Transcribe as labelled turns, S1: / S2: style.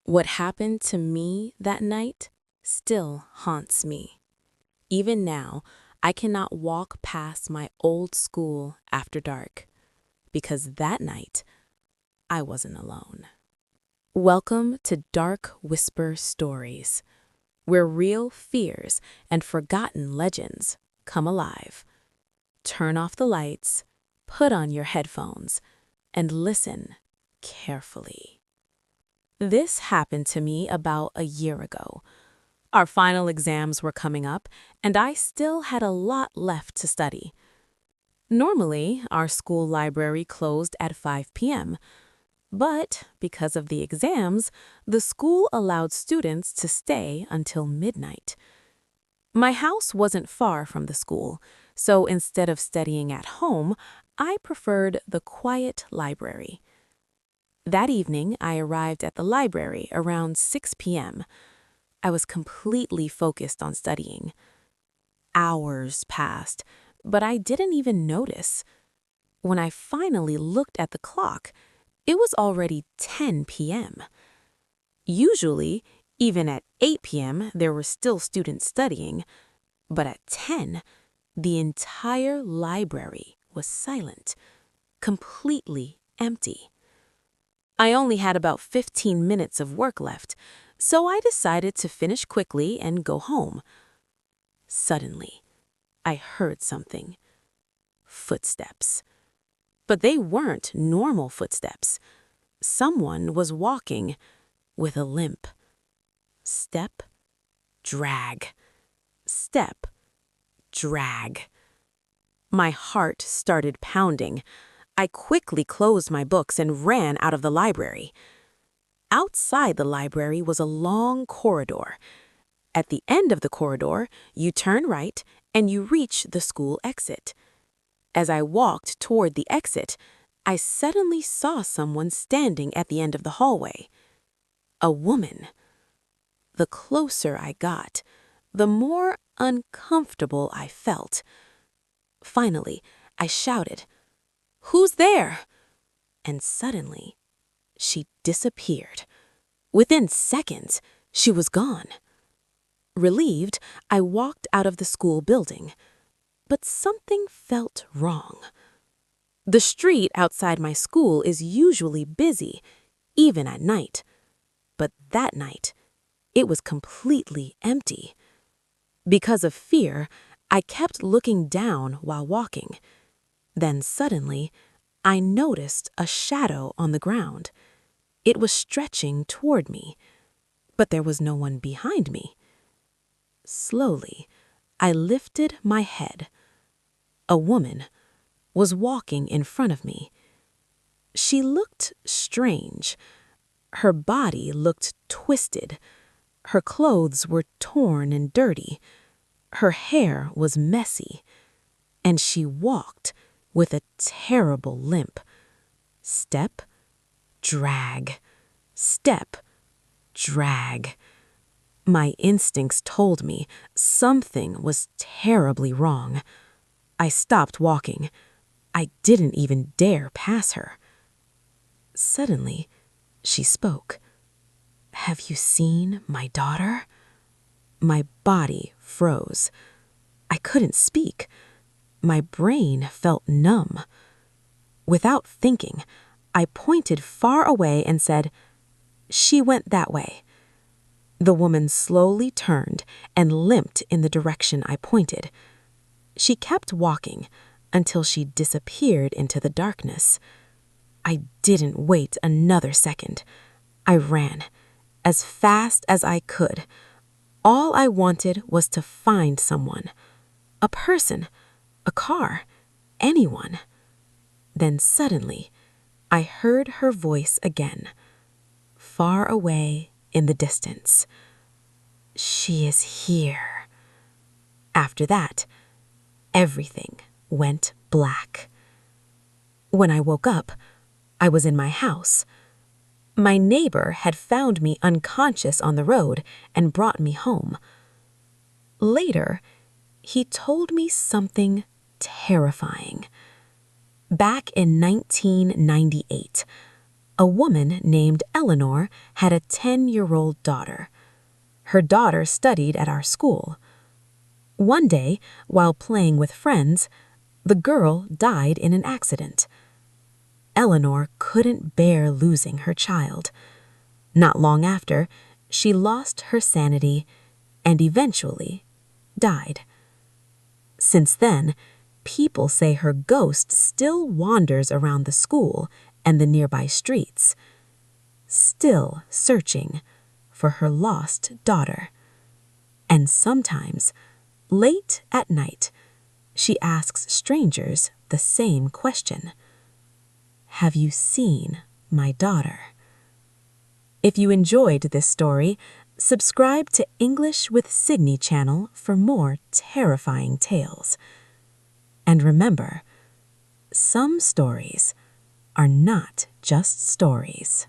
S1: What happened to me that night still haunts me. Even now, I cannot walk past my old school after dark because that night I wasn't alone. Welcome to Dark Whisper Stories, where real fears and forgotten legends come alive. Turn off the lights, put on your headphones, and listen carefully. This happened to me about a year ago. Our final exams were coming up, and I still had a lot left to study. Normally, our school library closed at 5 p.m., but because of the exams, the school allowed students to stay until midnight. My house wasn't far from the school, so instead of studying at home, I preferred the quiet library. That evening, I arrived at the library around 6 p.m. I was completely focused on studying. Hours passed, but I didn't even notice. When I finally looked at the clock, it was already 10 p.m. Usually, even at 8 p.m., there were still students studying, but at 10, the entire library was silent, completely empty. I only had about 15 minutes of work left, so I decided to finish quickly and go home. Suddenly, I heard something. Footsteps. But they weren't normal footsteps. Someone was walking with a limp. Step, drag. Step, drag. My heart started pounding. I quickly closed my books and ran out of the library. Outside the library was a long corridor. At the end of the corridor, you turn right and you reach the school exit. As I walked toward the exit, I suddenly saw someone standing at the end of the hallway. A woman. The closer I got, the more uncomfortable I felt. Finally, I shouted, "Who's there?" And suddenly, she disappeared. Within seconds, she was gone. Relieved, I walked out of the school building. But something felt wrong. The street outside my school is usually busy, even at night. But that night, it was completely empty. Because of fear, I kept looking down while walking. Then suddenly, I noticed a shadow on the ground. It was stretching toward me, but there was no one behind me. Slowly, I lifted my head. A woman was walking in front of me. She looked strange. Her body looked twisted. Her clothes were torn and dirty. Her hair was messy. And she walked with a terrible limp. Step, drag. Step, drag. My instincts told me something was terribly wrong. I stopped walking. I didn't even dare pass her. Suddenly, she spoke. "Have you seen my daughter?" My body froze. I couldn't speak. My brain felt numb. Without thinking, I pointed far away and said, "She went that way." The woman slowly turned and limped in the direction I pointed. She kept walking until she disappeared into the darkness. I didn't wait another second. I ran as fast as I could. All I wanted was to find someone. A person, a car, anyone. Then suddenly, I heard her voice again, far away in the distance. "She is here." After that, everything went black. When I woke up, I was in my house. My neighbor had found me unconscious on the road and brought me home. Later, he told me something terrifying. Back in 1998,
S2: A woman named Eleanor had a 10-year-old daughter. Her daughter studied at our school. One day, while playing with friends, the girl died in an accident. Eleanor couldn't bear losing her child. Not long after, she lost her sanity and eventually died. Since then, people say her ghost still wanders around the school and the nearby streets, still searching for her lost daughter. And sometimes, late at night, she asks strangers the same question. Have you seen my daughter? If you enjoyed this story, subscribe to English with Sydney channel for more terrifying tales. And remember, some stories are not just stories.